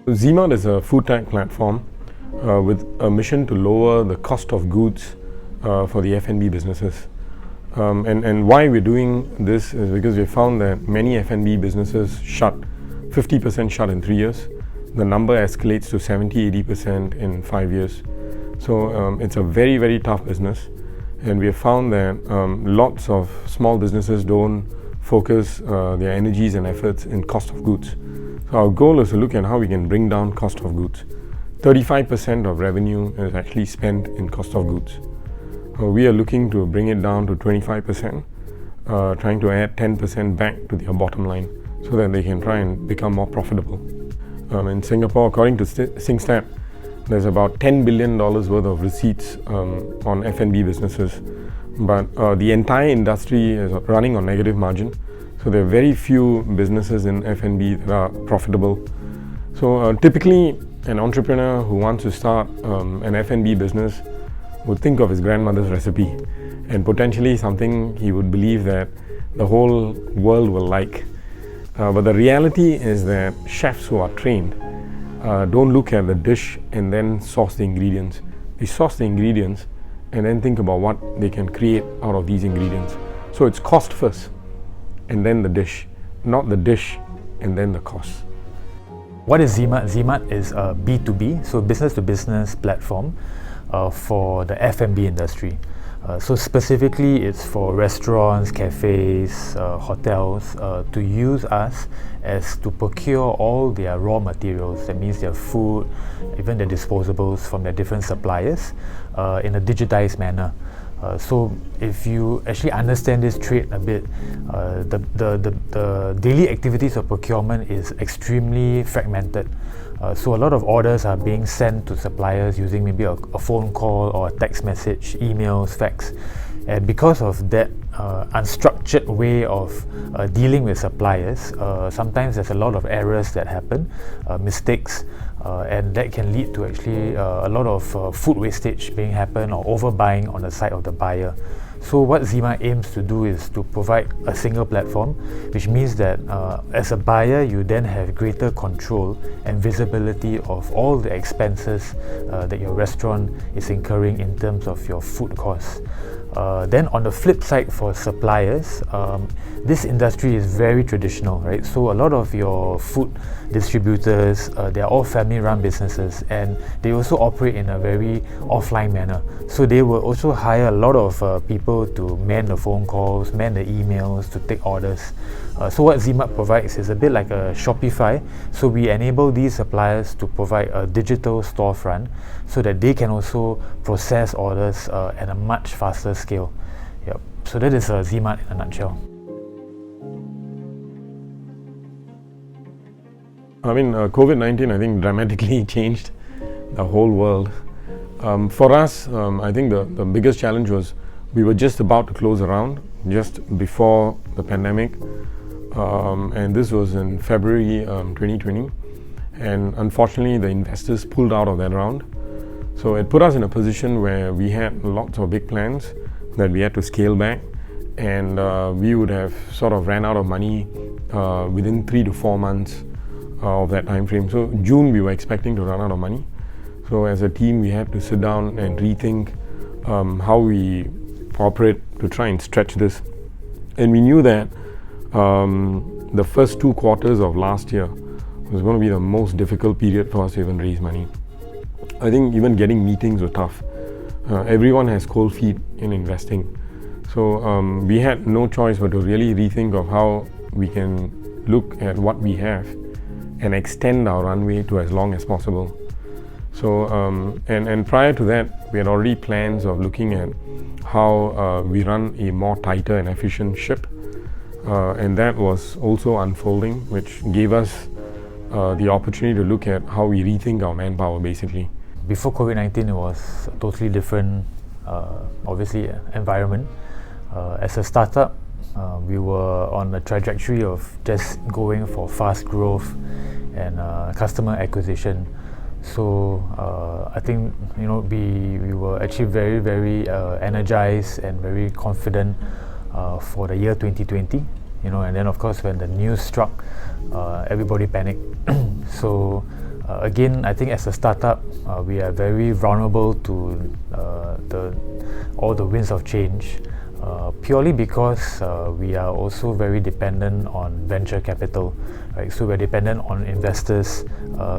Zeemart is a food tech platform with a mission to lower the cost of goods for the F&B businesses. And why we're doing this is because we found that many F&B businesses shut, 50% shut in 3 years. The number escalates to 70-80% in 5 years. So it's a very, very tough business. And we have found that lots of small businesses don't focus their energies and efforts in cost of goods. So our goal is to look at how we can bring down cost of goods. 35% of revenue is actually spent in cost of goods. We are looking to bring it down to 25%, trying to add 10% back to their bottom line so that they can try and become more profitable. In Singapore, according to SingStat, there's about $10 billion worth of receipts on F&B businesses, but the entire industry is running on negative margin. So there are very few businesses in F&B that are profitable. So typically, an entrepreneur who wants to start an F&B business would think of his grandmother's recipe and potentially something he would believe that the whole world will like. But the reality is that chefs who are trained don't look at the dish and then source the ingredients. They source the ingredients and then think about what they can create out of these ingredients. So it's cost first and then the dish, not the dish and then the cost. What is Zeemart? Zeemart is a B2B, so business-to-business platform for the F&B industry. So specifically, it's for restaurants, cafes, hotels to use us as to procure all their raw materials. That means their food, even their disposables from their different suppliers in a digitized manner. So if you actually understand this trade a bit, the daily activities of procurement is extremely fragmented. So a lot of orders are being sent to suppliers using maybe a phone call or a text message, emails, fax. And because of that unstructured way of dealing with suppliers, sometimes there's a lot of errors that happen, mistakes, and that can lead to actually a lot of food wastage being happen or overbuying on the side of the buyer. So what Zeemart aims to do is to provide a single platform, which means that as a buyer, you then have greater control and visibility of all the expenses that your restaurant is incurring in terms of your food costs. Then on the flip side for suppliers, this industry is very traditional, right? So a lot of your food distributors, they're all family-run businesses and they also operate in a very offline manner. So they will also hire a lot of people to man the phone calls, man the emails, to take orders. So what Zeemart provides is a bit like a Shopify. So we enable these suppliers to provide a digital storefront so that they can also process orders at a much faster scale. Yep. So that is Zeemart in a nutshell. I mean, Covid-19, I think, dramatically changed the whole world. For us, I think the biggest challenge was we were just about to close a round, just before the pandemic. And this was in February 2020. And unfortunately, the investors pulled out of that round. So it put us in a position where we had lots of big plans that we had to scale back. And we would have sort of ran out of money within 3 to 4 months of that time frame. So June we were expecting to run out of money. So as a team we had to sit down and rethink how we operate to try and stretch this. And we knew that the first 2 quarters of last year was going to be the most difficult period for us to even raise money. I think even getting meetings was tough. Everyone has cold feet in investing. So we had no choice but to really rethink of how we can look at what we have and extend our runway to as long as possible. So and prior to that, we had already plans of looking at how we run a more tighter and efficient ship, and that was also unfolding, which gave us the opportunity to look at how we rethink our manpower basically. Before COVID-19, it was a totally different, obviously, environment. As a startup, we were on a trajectory of just going for fast growth and customer acquisition. So I think we were actually very, very energized and very confident for the year 2020. And then of course when the news struck, everybody panicked. So Again, I think as a startup, we are very vulnerable to all the winds of change, purely because we are also very dependent on venture capital, right? So we're dependent on investors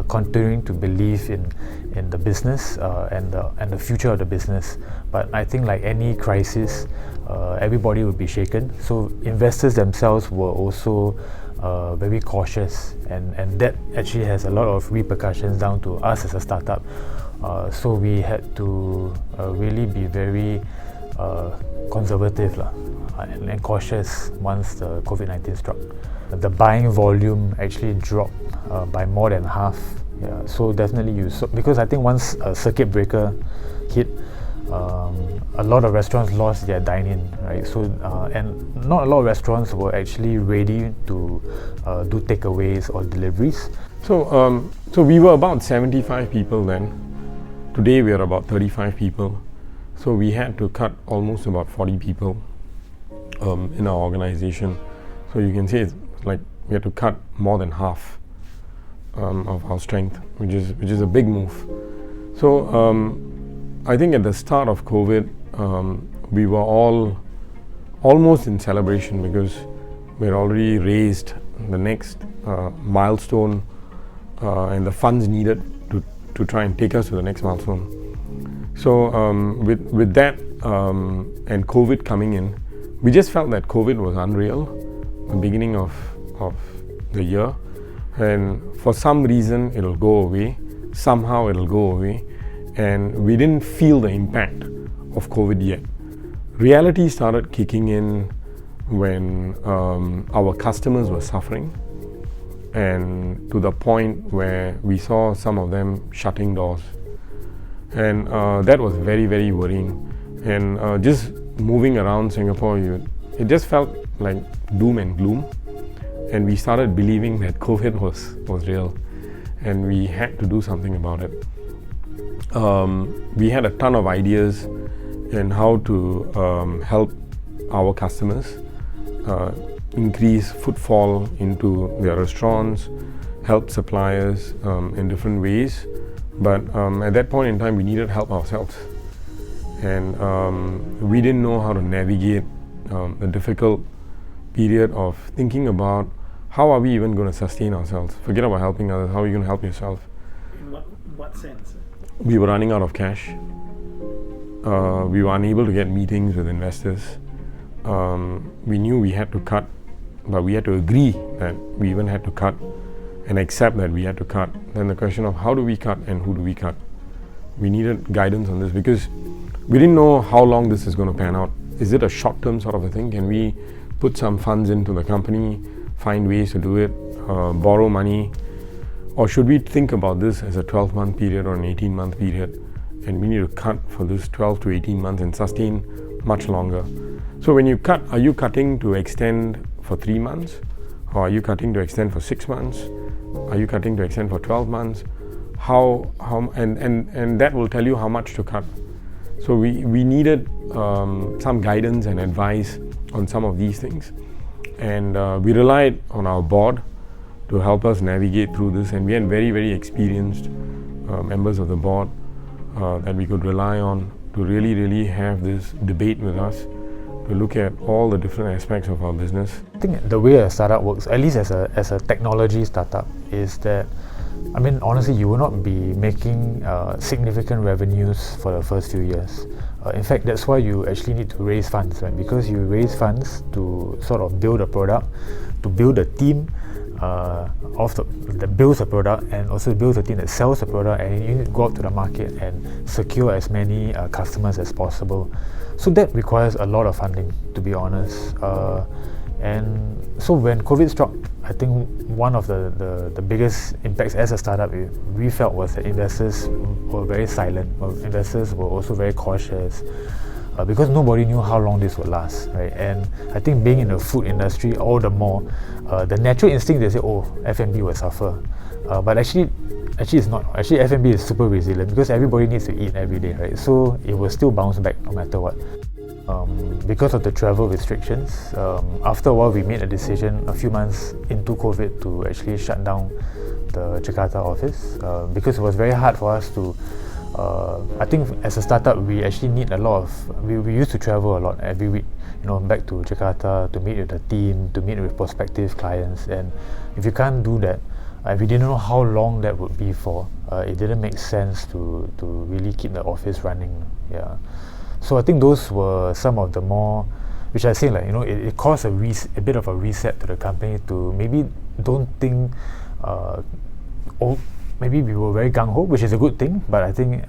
continuing to believe in the business and the future of the business. But I think like any crisis, everybody will be shaken. So investors themselves were also very cautious, and that actually has a lot of repercussions down to us as a startup. So we had to really be very conservative and cautious once the COVID-19 struck. The buying volume actually dropped by more than half. Yeah, so definitely because I think once a circuit breaker hit, a lot of restaurants lost their dine-in, right? So and not a lot of restaurants were actually ready to do takeaways or deliveries. So we were about 75 people then. Today we are about 35 people. So we had to cut almost about 40 people in our organization. So you can say it's like we had to cut more than half of our strength, which is a big move. So I think at the start of COVID, we were all almost in celebration because we had already raised the next milestone and the funds needed to try and take us to the next milestone. So with that and COVID coming in, we just felt that COVID was unreal the beginning of the year, and for some reason it'll go away, somehow it'll go away, and we didn't feel the impact of COVID yet. Reality started kicking in when our customers were suffering, and to the point where we saw some of them shutting doors, and that was very, very worrying. And just moving around Singapore, it just felt like doom and gloom, and we started believing that COVID was real and we had to do something about it. We had a ton of ideas in how to help our customers increase footfall into their restaurants, help suppliers in different ways. But at that point in time, we needed help ourselves. And we didn't know how to navigate the difficult period of thinking about how are we even going to sustain ourselves. Forget about helping others, how are you going to help yourself? In what sense? We were running out of cash. We were unable to get meetings with investors. We knew we had to cut, but we had to agree that we even had to cut and accept that we had to cut. Then the question of how do we cut and who do we cut? We needed guidance on this because we didn't know how long this is going to pan out. Is it a short-term sort of a thing? Can we put some funds into the company, find ways to do it, borrow money? Or should we think about this as a 12-month period or an 18-month period, and we need to cut for this 12 to 18 months and sustain much longer? So when you cut, are you cutting to extend for 3 months? Or are you cutting to extend for 6 months? Are you cutting to extend for 12 months? And that will tell you how much to cut. So we needed some guidance and advice on some of these things. And we relied on our board to help us navigate through this, and we had very, very experienced members of the board that we could rely on to really, really have this debate with us, to look at all the different aspects of our business. I think the way a startup works, at least as a technology startup, is that, I mean, honestly, you will not be making significant revenues for the first few years. In fact, that's why you actually need to raise funds, right? Because you raise funds to sort of build a product, to build a team that builds a product, and also builds a team that sells the product, and you need to go out to the market and secure as many customers as possible. So that requires a lot of funding, to be honest. And so when COVID struck, I think one of the biggest impacts as a startup we felt was that investors were very silent. Investors were also very cautious because nobody knew how long this would last, right? And I think being in the food industry, all the more, the natural instinct they say, oh, F&B will suffer. But actually it's not. Actually, F&B is super resilient because everybody needs to eat every day, right? So it will still bounce back no matter what. Because of the travel restrictions, after a while we made a decision a few months into COVID to actually shut down the Jakarta office because it was very hard for us to I think as a startup we actually need a lot of we used to travel a lot every week, back to Jakarta to meet with the team, to meet with prospective clients, and if you can't do that, if we didn't know how long that would be for, it didn't make sense to really keep the office running. Yeah. So I think those were some of the more, which I say it caused a bit of a reset to the company to maybe don't think, maybe we were very gung-ho, which is a good thing, but I think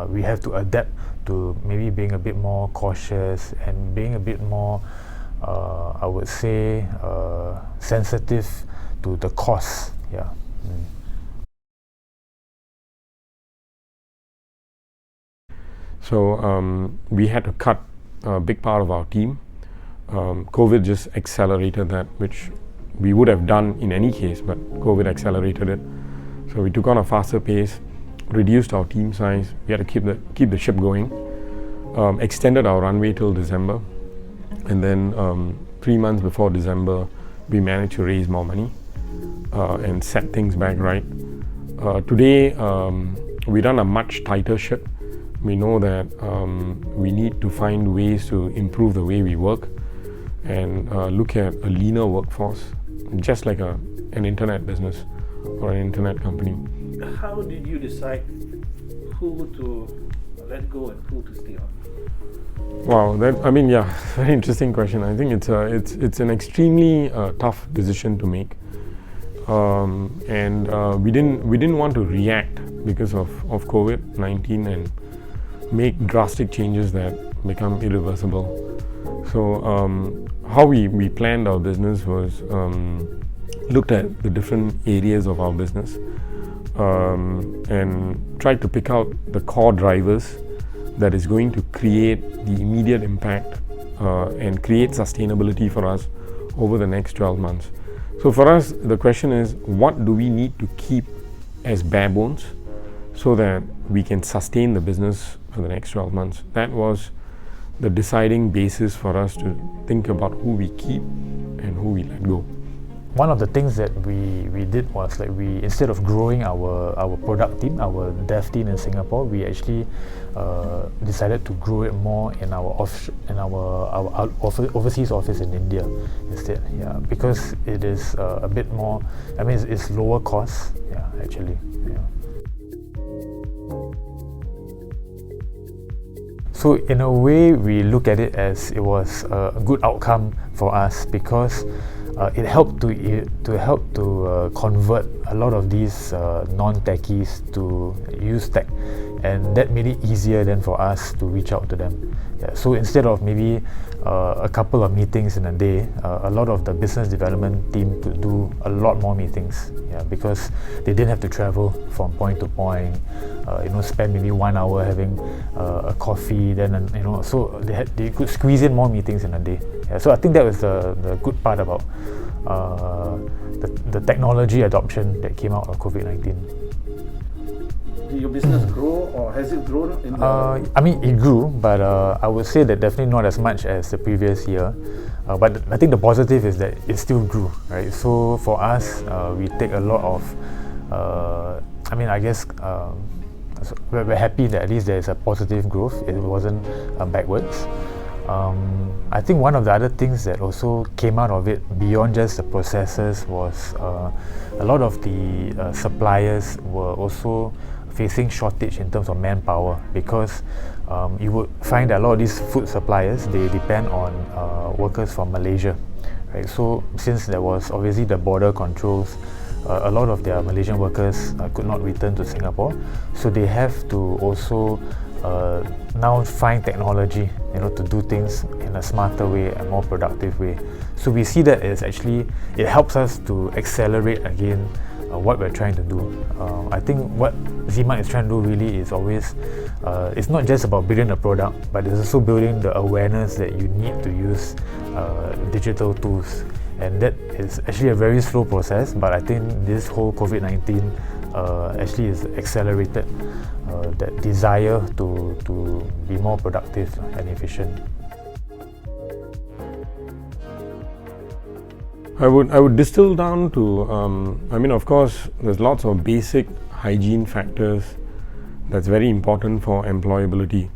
we have to adapt to maybe being a bit more cautious and being a bit more, I would say, sensitive to the costs. Yeah. So we had to cut a big part of our team. COVID just accelerated that, which we would have done in any case, but COVID accelerated it. So we took on a faster pace, reduced our team size. We had to keep the ship going, extended our runway till December, and then 3 months before December, we managed to raise more money and set things back right. Today, we run a much tighter ship. We know that we need to find ways to improve the way we work and look at a leaner workforce, just like an internet business or an internet company. How did you decide who to let go and who to stay on? Wow, very interesting question. I think it's an extremely tough decision to make, and we didn't want to react because of COVID-19 and make drastic changes that become irreversible. So how we planned our business was looked at the different areas of our business and tried to pick out the core drivers that is going to create the immediate impact and create sustainability for us over the next 12 months. So for us, the question is, what do we need to keep as bare bones so that we can sustain the business for the next 12 months? That was the deciding basis for us to think about who we keep and who we let go. One of the things that we did was we, instead of growing our product team, our dev team in Singapore, we actually decided to grow it more in our overseas office in India instead. Yeah, because it is a bit more. It's lower cost. Yeah, actually. Yeah. So in a way, we look at it as it was a good outcome for us because it helped to convert a lot of these non-techies to use tech, and that made it easier then for us to reach out to them. Yeah, so instead of maybe a couple of meetings in a day, a lot of the business development team could do a lot more meetings. Yeah, because they didn't have to travel from point to point. Spend maybe 1 hour having a coffee. Then so they could squeeze in more meetings in a day. Yeah, so I think that was the good part about the technology adoption that came out of COVID-19. Did your business grow, or has it grown? It grew, but I would say that definitely not as much as the previous year. But I think the positive is that it still grew, right? So for us, we take a lot of, we're happy that at least there's a positive growth. It wasn't backwards. I think one of the other things that also came out of it beyond just the processes was a lot of the suppliers were also facing shortage in terms of manpower, because you would find that a lot of these food suppliers, they depend on workers from Malaysia, right? So since there was obviously the border controls, a lot of their Malaysian workers could not return to Singapore, so they have to also now find technology, to do things in a smarter way, a more productive way. So we see that it's actually, it helps us to accelerate again what we're trying to do. I think what Zeemart is trying to do really is always, it's not just about building a product, but it's also building the awareness that you need to use digital tools. And that is actually a very slow process, but I think this whole COVID-19 actually is accelerated that desire to be more productive and efficient. I would distill down to, of course, there's lots of basic hygiene factors that's very important for employability.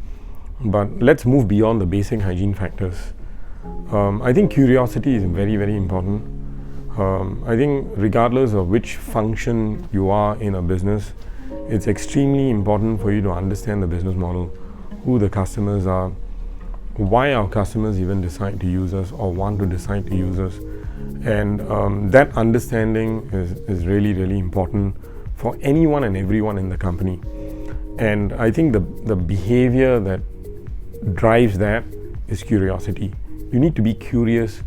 But let's move beyond the basic hygiene factors. I think curiosity is very, very important. I think regardless of which function you are in a business, it's extremely important for you to understand the business model, who the customers are, why our customers even decide to use us or want to decide to use us. And that understanding is really, really important for anyone and everyone in the company. And I think the behavior that drives that is curiosity. You need to be curious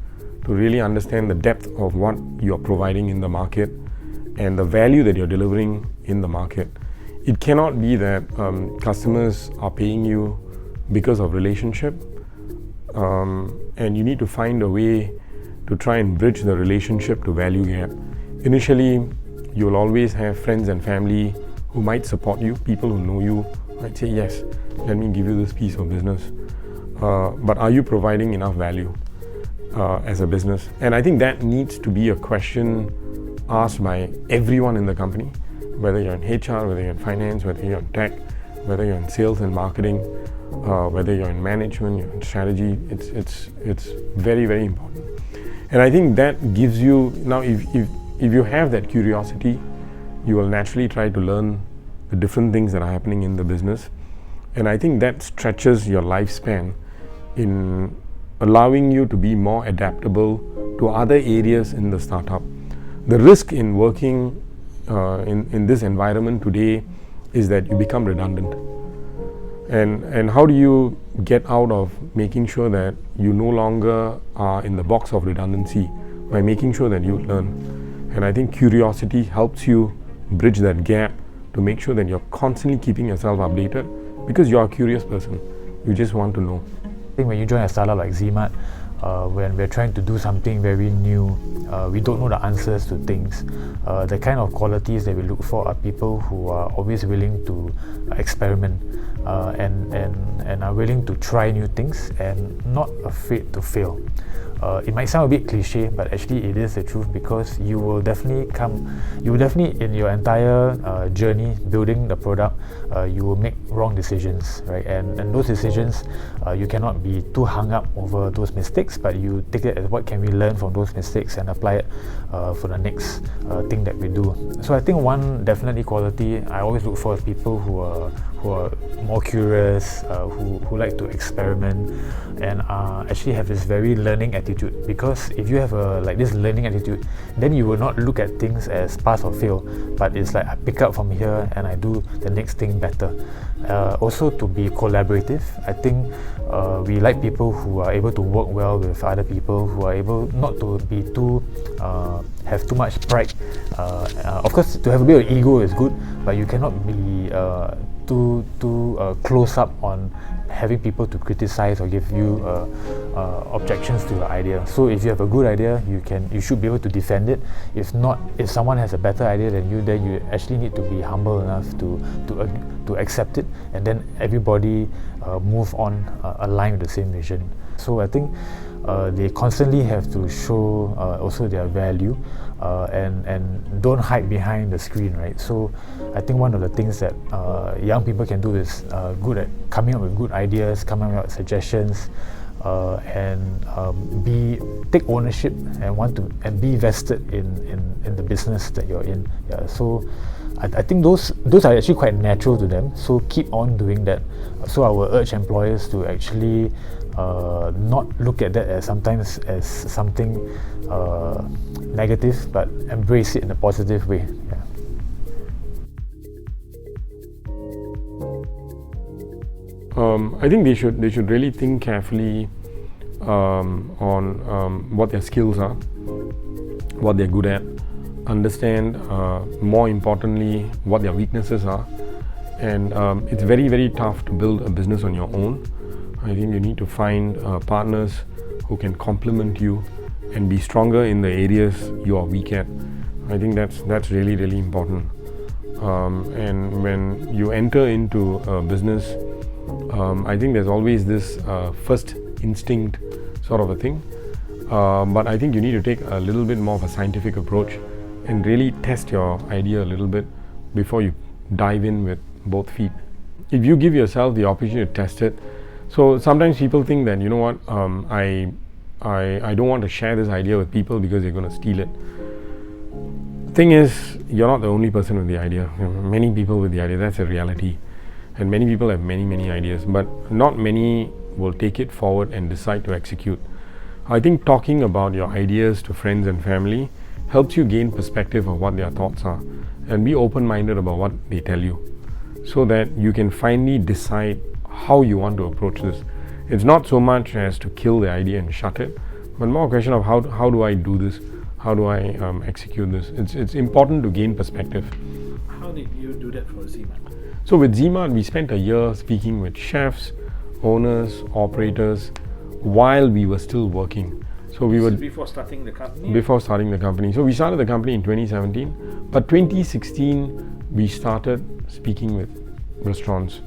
to really understand the depth of what you're providing in the market and the value that you're delivering in the market. It cannot be that customers are paying you because of relationship, and you need to find a way to try and bridge the relationship to value gap. Initially, you will always have friends and family who might support you, people who know you might say, yes, let me give you this piece of business. But are you providing enough value as a business? And I think that needs to be a question asked by everyone in the company, whether you're in HR, whether you're in finance, whether you're in tech, whether you're in sales and marketing, whether you're in management, you're in strategy. It's very, very important. And I think that gives you, now if you have that curiosity, you will naturally try to learn the different things that are happening in the business. And I think that stretches your lifespan in allowing you to be more adaptable to other areas in the startup. The risk in working in this environment today is that you become redundant. And how do you get out of making sure that you no longer are in the box of redundancy by making sure that you learn? And I think curiosity helps you bridge that gap to make sure that you're constantly keeping yourself updated, because you're a curious person. You just want to know. I think when you join a startup like Zeemart, when we're trying to do something very new, we don't know the answers to things. The kind of qualities that we look for are people who are always willing to experiment and are willing to try new things and not afraid to fail. It might sound a bit cliche, but actually it is the truth, because you will definitely in your entire journey building the product, you will make wrong decisions, right? And those decisions, you cannot be too hung up over those mistakes, but you take it as what can we learn from those mistakes and apply it for the next thing that we do. So I think one definitely quality I always look for is people who are more curious, who like to experiment, and actually have this very learning attitude. Because if you have this learning attitude, then you will not look at things as pass or fail, but it's like I pick up from here and I do the next thing better. Also to be collaborative. I think we like people who are able to work well with other people, who are able not to be have too much pride. Of course, to have a bit of ego is good, but you cannot be too close up on having people to criticize or give you objections to your idea. So if you have a good idea, you should be able to defend it. If not, if someone has a better idea than you, then you actually need to be humble enough to accept it, and then everybody move on aligned with the same vision. So I think they constantly have to show also their value and don't hide behind the screen, right? So I think one of the things that young people can do is good at coming up with good ideas, coming up with suggestions, and take ownership and be vested in the business that you're in. Yeah, so I think those are actually quite natural to them. So keep on doing that. So I will urge employers to actually not look at that as sometimes as something negative, but embrace it in a positive way. Yeah. I think they should really think carefully on what their skills are, what they're good at, understand more importantly what their weaknesses are. And it's very, very tough to build a business on your own. I think you need to find partners who can complement you and be stronger in the areas you are weak at. I think that's really, really important. And when you enter into a business, I think there's always this first instinct sort of a thing. but I think you need to take a little bit more of a scientific approach and really test your idea a little bit before you dive in with both feet. If you give yourself the opportunity to test it, so sometimes people think that, you know what, I don't want to share this idea with people because they're going to steal it. Thing is, you're not the only person with the idea. Many people with the idea, that's a reality. And many people have many ideas, but not many will take it forward and decide to execute. I think talking about your ideas to friends and family helps you gain perspective of what their thoughts are and be open-minded about what they tell you, so that you can finally decide how you want to approach this. It's not so much as to kill the idea and shut it, but more a question of how do I do this? How do I execute this? It's important to gain perspective. How did you do that for Zeemart? So with Zeemart, we spent a year speaking with chefs, owners, operators, while we were still working. So we were before starting the company? Before starting the company. So we started the company in 2017, but 2016 we started speaking with restaurants,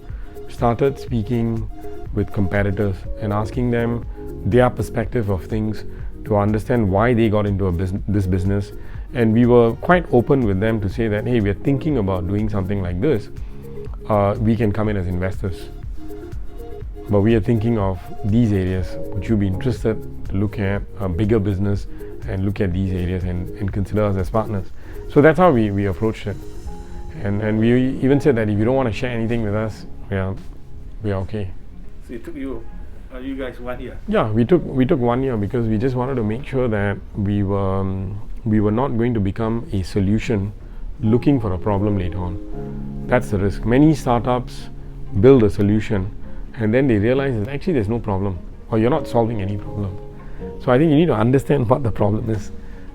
started speaking with competitors and asking them their perspective of things to understand why they got into this business. And we were quite open with them to say that, hey, we're thinking about doing something like this. We can come in as investors, but we are thinking of these areas. Would you be interested to look at a bigger business and look at these areas and consider us as partners? So that's how we approached it. And we even said that if you don't want to share anything with us, we are okay. So it took you guys 1 year? Yeah, we took 1 year because we just wanted to make sure that we were not going to become a solution looking for a problem later on. That's the risk. Many startups build a solution and then they realize that actually there's no problem, or you're not solving any problem. So I think you need to understand what the problem is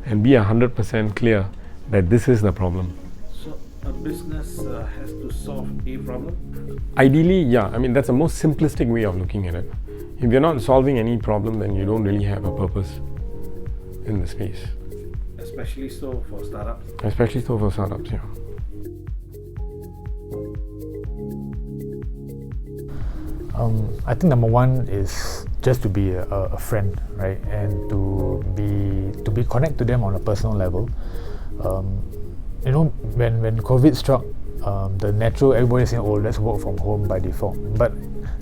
and be 100% clear that this is the problem. So a business has to solve a problem? Ideally, yeah. I mean, that's the most simplistic way of looking at it. If you're not solving any problem, then you don't really have a purpose in the space. Especially so for startups? Especially so for startups, yeah. I think number one is just to be a friend, right, and to be connect to them on a personal level. When COVID struck, the natural everybody saying, "Oh, let's work from home by default," but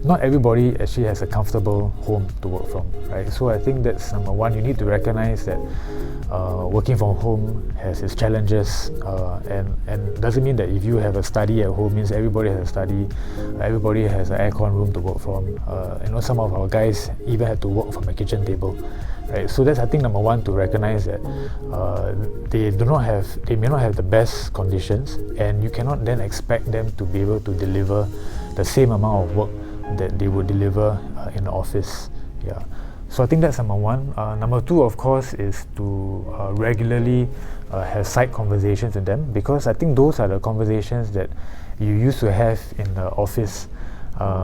not everybody actually has a comfortable home to work from, right? So I think that's number one. You need to recognize that working from home has its challenges, and doesn't mean that if you have a study at home means everybody has a study, everybody has an aircon room to work from. Some of our guys even had to work from a kitchen table, right? So that's, I think, number one, to recognize that they may not have the best conditions, and you cannot then expect them to be able to deliver the same amount of work that they would deliver in the office. Yeah. So I think that's number one. Number two, of course, is to regularly have side conversations with them, because I think those are the conversations that you used to have in the office,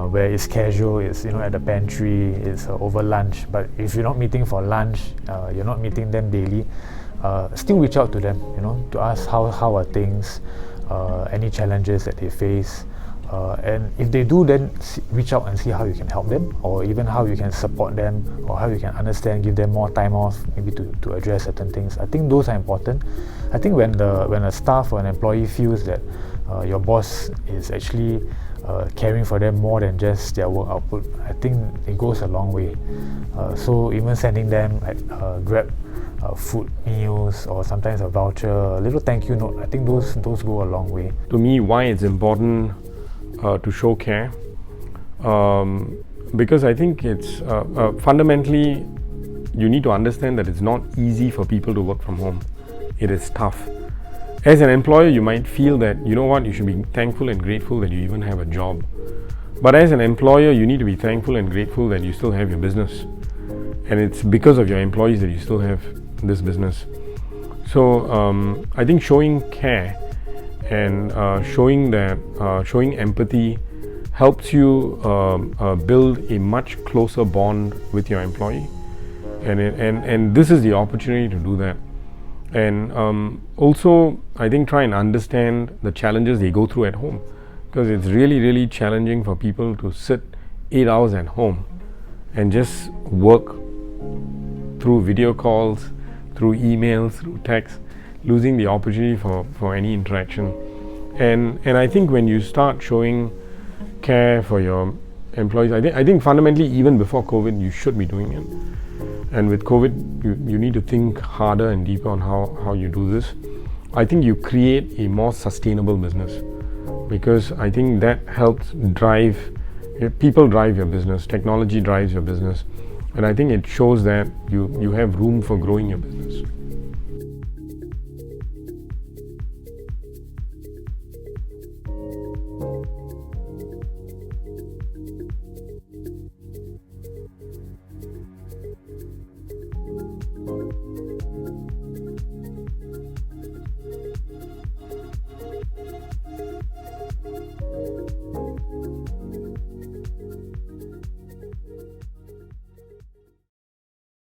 where it's casual, it's at the pantry, it's over lunch. But if you're not meeting for lunch, you're not meeting them daily, still reach out to them, to ask how are things, any challenges that they face. And if they do, then reach out and see how you can help them, or even how you can support them, or how you can understand, give them more time off, maybe to address certain things. I think those are important. I think when a staff or an employee feels that your boss is actually caring for them more than just their work output, I think it goes a long way. So even sending them Grab food meals, or sometimes a voucher, a little thank you note, I think those go a long way. To me, why it's important to show care, because I think it's fundamentally, you need to understand that it's not easy for people to work from home. It is tough. As an employer, you might feel that, you should be thankful and grateful that you even have a job. But as an employer, you need to be thankful and grateful that you still have your business. And it's because of your employees that you still have this business. So I think showing care and showing empathy helps you build a much closer bond with your employee, and this is the opportunity to do that. And also, I think, try and understand the challenges they go through at home, because it's really challenging for people to sit 8 hours at home and just work through video calls, through emails, through text, losing the opportunity for any interaction. And I think when you start showing care for your employees, I think fundamentally even before COVID you should be doing it. And with COVID you need to think harder and deeper on how you do this. I think you create a more sustainable business, because I think that helps drive, people drive your business, technology drives your business, and I think it shows that you have room for growing your business.